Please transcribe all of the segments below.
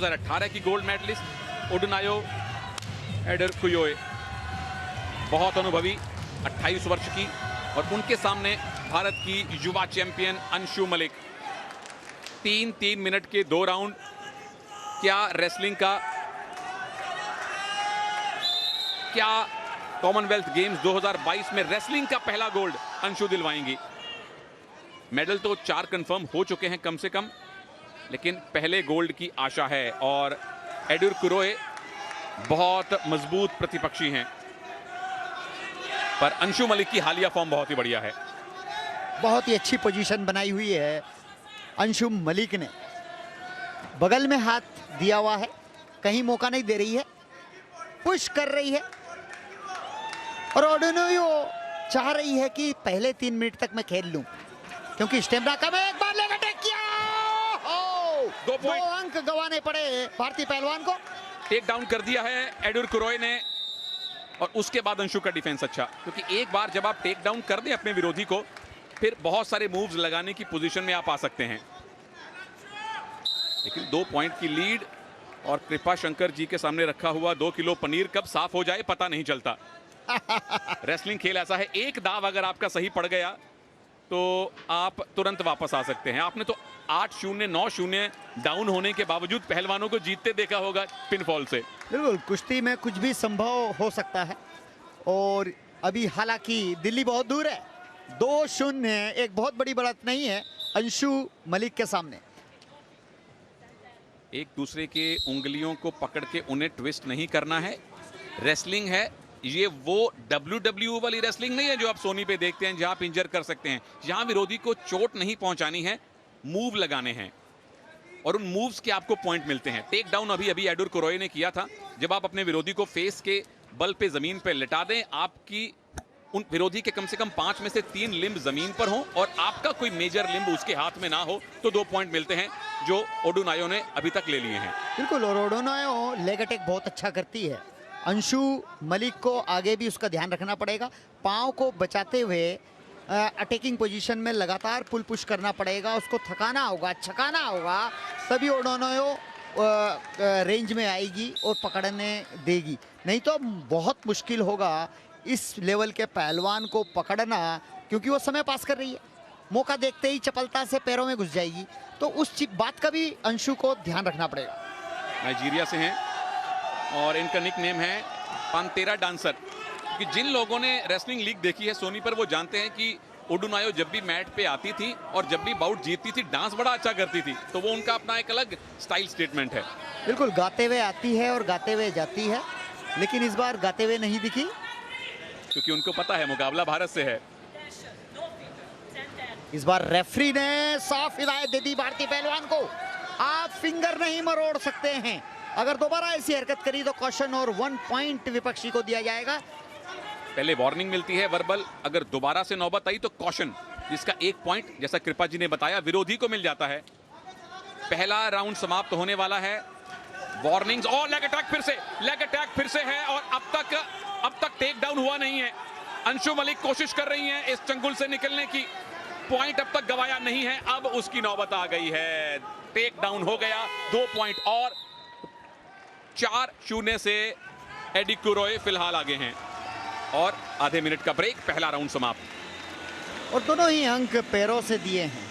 2018 की gold medallist Odunayo एडुरक्योए, बहुत अनुभवी 28 वर्ष की, और उनके सामने भारत की युवा चैंपियन अंशु मलिक। 3 मिनट के 2 राउंड। क्या रेसलिंग का, क्या कॉमनवेल्थ गेम्स 2022 में रेसलिंग का पहला गोल्ड अंशु दिलवाएंगी? मेडल तो 4 कंफर्म हो चुके हैं कम से कम, लेकिन पहले गोल्ड की आशा है। और एडुरक्योए बहुत मजबूत प्रतिपक्षी हैं, पर अंशु मलिक की हालिया फॉर्म बहुत ही बढ़िया है। बहुत ही अच्छी पोजीशन बनाई हुई है अंशु मलिक ने, बगल में हाथ दिया हुआ है, कहीं मौका नहीं दे रही है, पुश कर रही है। और ओडुनायो चाह रही है कि पहले 3 मिनट तक मैं खेल लूं, क्योंकि स्टेमिना कम है। एक बार लेग अटैक किया, 2 अंक गंवाने पड़े भारतीय पहलवान को। टेक डाउन कर दिया है एडुरक्योए ने, और उसके बाद अंशु का डिफेंस अच्छा, क्योंकि एक बार जब आप टेक डाउन कर दें अपने विरोधी को, फिर बहुत सारे मूव्स लगाने की पोजीशन में आप आ सकते हैं। लेकिन 2 पॉइंट की लीड, और कृपा शंकर जी के सामने रखा हुआ 2 किलो पनीर कब साफ हो जाए पता नहीं चलता। रेसलिंग खेल ऐसा है, एक दाव अगर आपका सही पड़ गया तो आप तुरंत वापस आ सकते हैं। आपने तो 8-0, 9-0 डाउन होने के बावजूद पहलवानों को जीतते देखा होगा पिनफॉल से। बिल्कुल, कुश्ती में कुछ भी संभव हो सकता है, और अभी हालांकि दिल्ली बहुत दूर है। 2-0 एक बहुत बड़ी बढ़त नहीं है अंशु मलिक के सामने। एक दूसरे के उंगलियों को पकड़ के उन्हें ट्विस्ट नहीं करना है। रेसलिंग है ये, वो WWE वाली रेसलिंग नहीं है जो आप सोनी पे देखते हैं, जहां आप इंजर कर सकते हैं। यहां विरोधी को चोट नहीं पहुंचानी है, मूव लगाने हैं, और उन मूव्स के आपको पॉइंट मिलते हैं। टेक डाउन अभी एडुरक्योए ने किया था। जब आप अपने विरोधी को फेस के बल पे जमीन पे लिटा दें, आपकी उन विरोधी के कम से कम 5 में से 3 लिम्ब जमीन पर हो, और आपका कोई मेजर लिम्ब उसके हाथ में ना हो, तो 2 पॉइंट मिलते हैं, जो ओडुनायो ने अभी तक ले लिए हैं। बिल्कुल, और ओडुनायो लेग अटैक बहुत अच्छा करती है। अंशु मलिक को आगे भी उसका ध्यान रखना पड़ेगा, पाँव को बचाते हुए अटैकिंग पोजीशन में लगातार पुल पुश करना पड़ेगा, उसको थकाना होगा, छकाना होगा, तभी ओडुनायो रेंज में आएगी और पकड़ने देगी। नहीं तो बहुत मुश्किल होगा इस लेवल के पहलवान को पकड़ना, क्योंकि वो समय पास कर रही है, मौका देखते ही चपलता से पैरों में घुस जाएगी। तो उस बात का भी अंशु को ध्यान रखना पड़ेगा। नाइजीरिया से हैं, और इनका निक नेम है पांतेरा डांसर, क्योंकि जिन लोगों ने रेसलिंग लीग देखी है सोनी पर, वो जानते हैं कि ओडुनायो जब भी मैट पे आती थी और जब भी बाउट जीतती थी, डांस बड़ा अच्छा करती थी। तो वो उनका अपना एक अलग स्टाइल स्टेटमेंट है। बिल्कुल, गाते हुए आती है और गाते हुए जाती है, लेकिन इस बार गाते हुए नहीं दिखी, क्योंकि उनको पता है मुकाबला भारत से है। इस बार रेफरी ने साफ हिदायत दे दी भारतीय पहलवान को, आप फिंगर नहीं मरोड़ सकते हैं। अगर दोबारा ऐसी हरकत करी तो कॉशन और 1 पॉइंट विपक्षी को दिया जाएगा। पहले वार्निंग मिलती है वर्बल, अगर दोबारा से नौबत आई तो कॉशन, जिसका 1 पॉइंट, जैसा कृपा जी ने बताया, विरोधी को मिल जाता है। पहला राउंड समाप्त होने वाला है। वार्निंग्स, और लेग अटैक फिर से है, और अब तक टेक डाउन हुआ नहीं है। अंशु मलिक कोशिश कर रही हैं इस चंगुल से निकलने की, पॉइंट अब तक गवाया नहीं है, अब उसकी नौबत आ गई है। टेक डाउन हो गया, 2 पॉइंट, और 4-0 से एडुरक्योए फिलहाल आगे हैं, और आधे मिनट का ब्रेक, पहला राउंड समाप्त। और दोनों ही अंक पैरों से दिए हैं।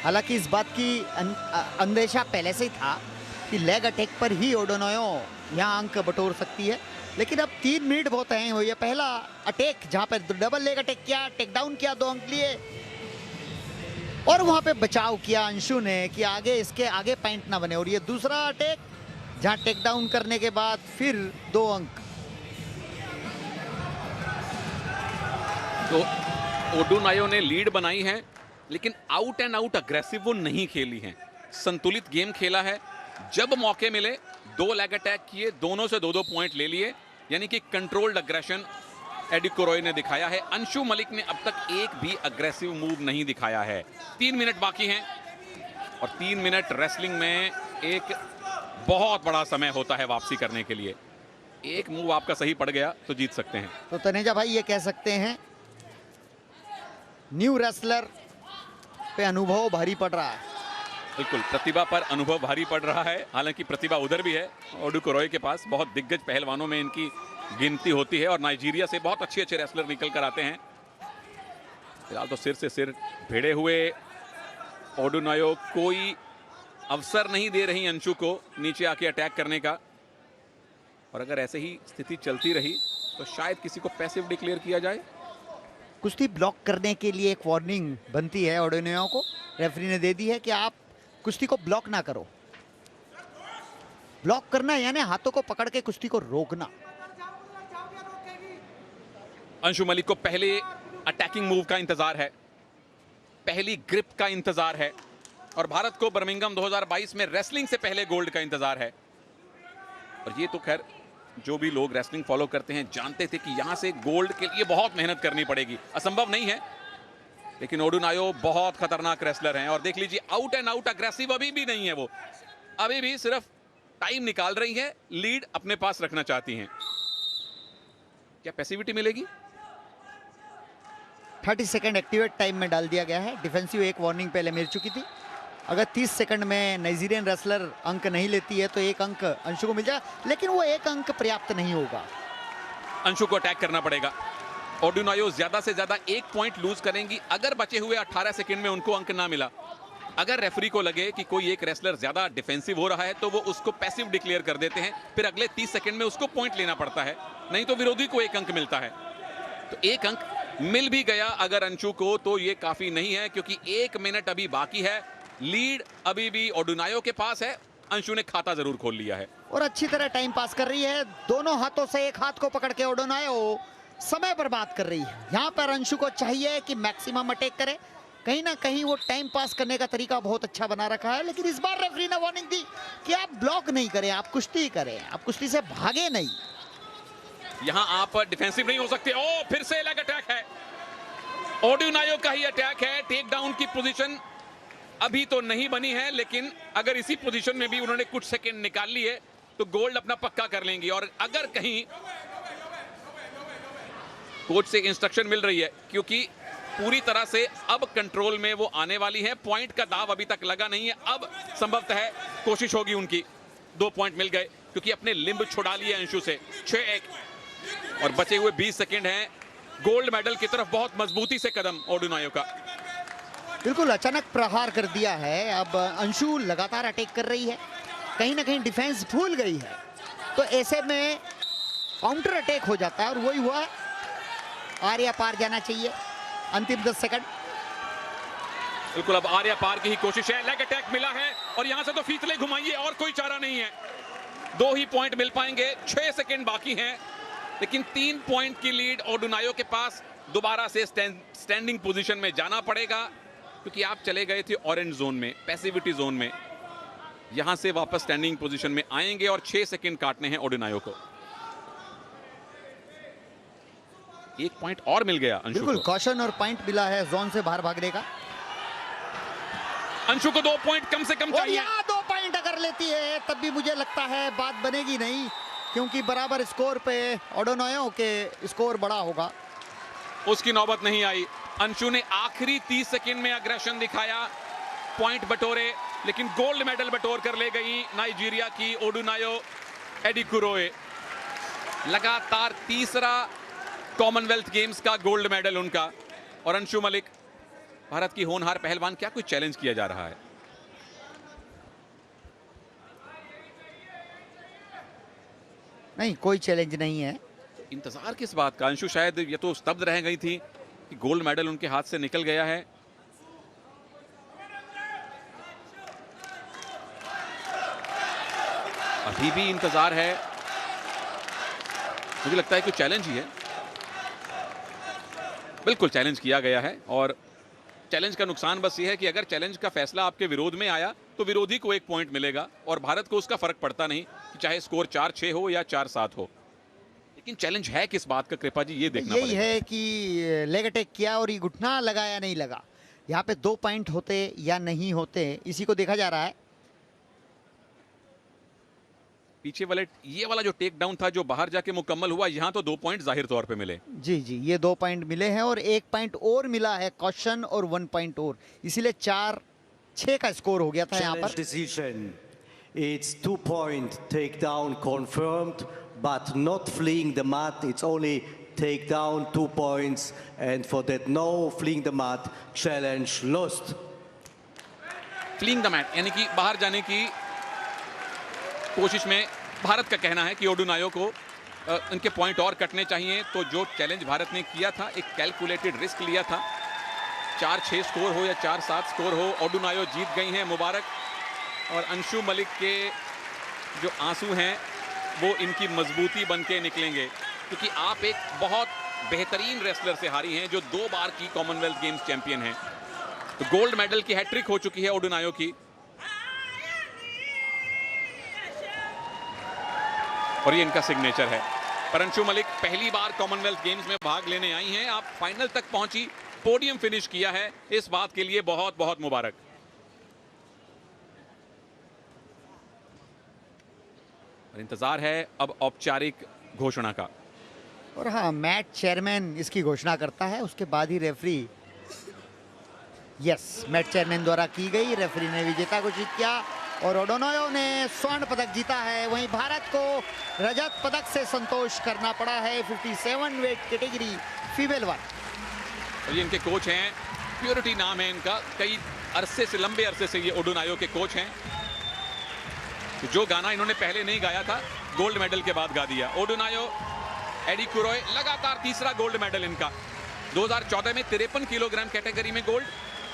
हालांकि इस बात की अंदेशा पहले से ही था कि लेग अटैक पर ही ओडुनायो यहां अंक बटोर सकती है, लेकिन अब 3 मिनट बहुत तय हुई है। पहला अटैक जहां पर डबल लेग अटैक किया, टेक डाउन किया, 2 अंक लिए, और वहां पे बचाव किया अंशु ने कि आगे इसके आगे पॉइंट ना बने। और ये दूसरा अटैक जहां टेक डाउन करने के बाद फिर 2 अंक। तो ओडुनायो ने लीड बनाई है, लेकिन आउट एंड आउट अग्रेसिव वो नहीं खेली है, संतुलित गेम खेला है। जब मौके मिले 2 लेग अटैक किए, दोनों से 2-2 पॉइंट ले लिए, यानी कि कंट्रोल्ड अग्रेशन एडुरक्योए ने दिखाया है। अंशु मलिक ने अब तक एक भी अग्रेसिव मूव नहीं दिखाया है। 3 मिनट बाकी हैं, और 3 मिनट रेसलिंग में एक बहुत बड़ा समय होता है वापसी करने के लिए। एक मूव आपका सही पड़ गया तो जीत सकते हैं। तो तनेजा भाई ये कह सकते हैं न्यू रेसलर पे अनुभव भारी पड़ रहा है। बिल्कुल, प्रतिभा पर अनुभव भारी पड़ रहा है। हालांकि प्रतिभा उधर भी है ओडू कुरोई के पास, बहुत दिग्गज पहलवानों में इनकी गिनती होती है और नाइजीरिया से बहुत अच्छे अच्छे रेसलर निकल कर आते हैं। फिलहाल तो सिर से सिर भिड़े हुए ओडुनायो कोई अवसर नहीं दे रही अंशु को नीचे आके अटैक करने का, और अगर ऐसे ही स्थिति चलती रही तो शायद किसी को पैसिव डिक्लेयर किया जाए। कुश्ती ब्लॉक करने के लिए एक वार्निंग बनती है ओडोनियो को, रेफरी ने दे दी है कि आप कुश्ती को ब्लॉक ना करो। ब्लॉक करना यानी हाथों को पकड़ के कुश्ती को रोकना। अंशु मलिक को पहले अटैकिंग मूव का इंतजार है, पहली ग्रिप का इंतजार है, और भारत को बर्मिंघम 2022 में रेसलिंग से पहले गोल्ड का इंतजार है। और ये तो खैर जो भी लोग रेसलिंग फॉलो करते हैं जानते थे कि यहां से गोल्ड के लिए बहुत मेहनत करनी पड़ेगी, असंभव नहीं है। लेकिन ओडुनायो बहुत खतरनाक रेसलर हैं और देख लीजिए आउट एंड आउट अग्रेसिव अभी भी नहीं है, वो अभी भी सिर्फ टाइम निकाल रही है, लीड अपने पास रखना चाहती हैं। क्या पैसिविटी मिलेगी? 30 सेकंड एक्टिवेट टाइम में डाल दिया गया है। डिफेंसिव एक वार्निंग पहले मिल चुकी थी। अगर 30 सेकंड में नाइजीरियन रेसलर अंक नहीं लेती है तो एक अंक अंशु को मिल जाएगा, लेकिन वो एक अंक पर्याप्त नहीं होगा। अंशु को अटैक करना पड़ेगा। ओडुनायो ज्यादा से ज्यादा एक पॉइंट लूज करेंगी अगर बचे हुए 18 सेकंड में उनको अंक ना मिला। अगर रेफरी को लगे कि कोई एक रेसलर ज्यादा डिफेंसिव हो रहा है तो वो उसको पैसिव डिक्लेयर कर देते हैं, फिर अगले 30 सेकंड में उसको पॉइंट लेना पड़ता है, नहीं तो विरोधी को एक अंक मिलता है। तो एक अंक मिल भी गया अगर अंशु को तो ये काफी नहीं है, क्योंकि 1 मिनट अभी बाकी है। लीड अभी भी ओडुनायो के पास है, अंशु ने खाता जरूर खोल लिया है और अच्छी तरह टाइम पास कर रही है। दोनों हाथों से एक हाथ को पकड़ के ओडुनायो समय बर्बाद कर रही है। यहाँ पर अंशु को चाहिए कि मैक्सिमम अटैक करे, कहीं ना कहीं वो टाइम पास करने का तरीका बहुत अच्छा बना रखा है। लेकिन इस बार रेफरी ने वार्निंग दी कि आप ब्लॉक नहीं करें, आप कुश्ती करें, आप कुश्ती से भागे नहीं। यहां आप डिफेंसिव नहीं हो सकते। ओ फिर से लेग अटैक है, ओडुनायो का ही अटैक है। टेक डाउन की पोजीशन अभी तो नहीं बनी है, लेकिन अगर इसी पोजीशन में भी उन्होंने कुछ सेकंड निकाल लिए तो गोल्ड अपना पक्का कर लेंगी। और अगर कहीं कोच से इंस्ट्रक्शन मिल रही है, क्योंकि पूरी तरह से अब कंट्रोल में वो आने वाली है, पॉइंट का दाव अभी तक लगा नहीं है, अब संभवतः कोशिश होगी उनकी। 2 पॉइंट मिल गए क्योंकि अपने लिंब छुड़ा लिए अंशु से। 6-1 और बचे हुए 20 सेकंड हैं। गोल्ड मेडल की तरफ बहुत मजबूती से कदम ओडुनायो का। बिल्कुल अचानक प्रहार कर दिया है। अब अंशु लगातार अटैक कर रही है, कहीं ना कहीं डिफेंस भूल गई है, तो ऐसे में काउंटर अटैक हो जाता है और वही हुआ। आर्या पार जाना चाहिए। अंतिम 10 सेकंड। बिल्कुल अब आर्या पार की ही कोशिश है। लेग अटैक मिला है और यहां से तो फीतले घुमाइए और कोई चारा नहीं है। 2 ही पॉइंट मिल पाएंगे, 6 सेकंड बाकी हैं, लेकिन 3 पॉइंट की लीड ओडुनायो के पास। दोबारा से स्टैंडिंग पोजीशन में जाना पड़ेगा, क्योंकि आप चले गए थे ऑरेंज जोन में, पैसिविटी जोन में। यहां से वापस स्टैंडिंग पोजीशन में आएंगे और 6 सेकंड काटने हैं ओडुनायो को। 1 पॉइंट और मिल गया अंशु बिल्कुल को। कॉशन और पॉइंट मिला है जोन से बाहर भागने का। अंशु को 2 पॉइंट कम से कम और चाहिए। यहाँ 2 पॉइंट अगर लेती है तब भी मुझे लगता है बात बनेगी नहीं, क्योंकि बराबर स्कोर पे ओडुनायो के स्कोर बड़ा होगा। उसकी नौबत नहीं आई। अंशु ने आखिरी 30 सेकंड में अग्रेशन दिखाया, पॉइंट बटोरे, लेकिन गोल्ड मेडल बटोर कर ले गई नाइजीरिया की ओडुनायो एडिकुरोए। लगातार तीसरा कॉमनवेल्थ गेम्स का गोल्ड मेडल उनका। और अंशु मलिक, भारत की होनहार पहलवान, क्या कोई चैलेंज किया जा रहा है? नहीं, कोई चैलेंज नहीं है। इंतजार किस बात का? अंशु शायद ये तो स्तब्ध रह गई थी कि गोल्ड मेडल उनके हाथ से निकल गया है। अभी भी इंतजार है। मुझे लगता है कि चैलेंज ही है। बिल्कुल चैलेंज किया गया है, और चैलेंज का नुकसान बस ये है कि अगर चैलेंज का फैसला आपके विरोध में आया तो विरोधी को 1 पॉइंट मिलेगा और भारत को उसका फर्क पड़ता नहीं, कि चाहे स्कोर 4-6 हो या 4-7 हो। लेकिन चैलेंज है किस बात का कृपा जी, ये देखना यही पड़ेगा। है कि लेग अटैक किया और ये घुटना लगा या नहीं लगा। यहाँ पे 2 पॉइंट होते या नहीं होते, इसी को देखा जा रहा है। पीछे वाले ये वाला जो टेक डाउन था जो बाहर जाके मुकम्मल हुआ, यहां तो 2 पॉइंट जाहिर तौर पे मिले। जी जी, ये 2 पॉइंट मिले हैं और 1 पॉइंट और मिला है कॉशन और 1 पॉइंट और, इसीलिए 4 6 का स्कोर हो गया था यहाँ Challenge पर। decision. It's 2-point takedown confirmed, but not fleeing the mat. It's only takedown, 2 points, and for that no fleeing the mat challenge lost. Fling the mat यानी कि बाहर जाने की कोशिश में भारत का कहना है कि ओडुनायो को उनके पॉइंट और कटने चाहिए। तो जो चैलेंज भारत ने किया था, एक कैलकुलेटेड रिस्क लिया था, 4-6 स्कोर हो या 4-7 स्कोर हो, ओडुनायो जीत गई हैं, मुबारक। और अंशु मलिक के जो आंसू हैं वो इनकी मजबूती बन के निकलेंगे, क्योंकि आप एक बहुत बेहतरीन रेसलर से हारी हैं जो 2 बार की कॉमनवेल्थ गेम्स चैंपियन हैं। तो गोल्ड मेडल की हैट्रिक हो चुकी है ओडुनायो की, और ये इनका सिग्नेचर है। पर अंशु मलिक पहली बार कॉमनवेल्थ गेम्स में भाग लेने आई हैं, आप फाइनल तक पहुंची, पोडियम फिनिश किया है, इस बात के लिए बहुत बहुत मुबारक। और इंतजार है अब औपचारिक घोषणा का। और हाँ, मैच चेयरमैन इसकी घोषणा करता है, उसके बाद ही रेफरी। यस, मैच चेयरमैन द्वारा की गई, रेफरी ने विजेता घोषित किया और ओडुनायो ने स्वर्ण पदक जीता है। वहीं भारत को रजत पदक से संतोष करना पड़ा है 57 वेट कैटेगरी फीमेल 1। और ये इनके कोच हैं, प्योरिटी नाम है इनका, कई अरसे से, लंबे अरसे से ये ओडुनायो के कोच हैं। तो जो गाना इन्होंने पहले नहीं गाया था, गोल्ड मेडल के बाद गा दिया। ओडुनायो, एडी कुरोय, लगातार तीसरा गोल्ड मेडल इनका। 2014 में 53 किलोग्राम कैटेगरी में गोल्ड,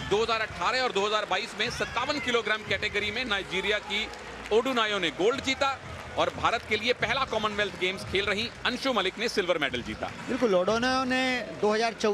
2018 और 2022 में 57 किलोग्राम कैटेगरी में नाइजीरिया की ओडुनायो ने गोल्ड जीता। और भारत के लिए पहला कॉमनवेल्थ गेम्स खेल रही अंशु मलिक ने सिल्वर मेडल जीता। बिल्कुल, ओडुनायो ने 2014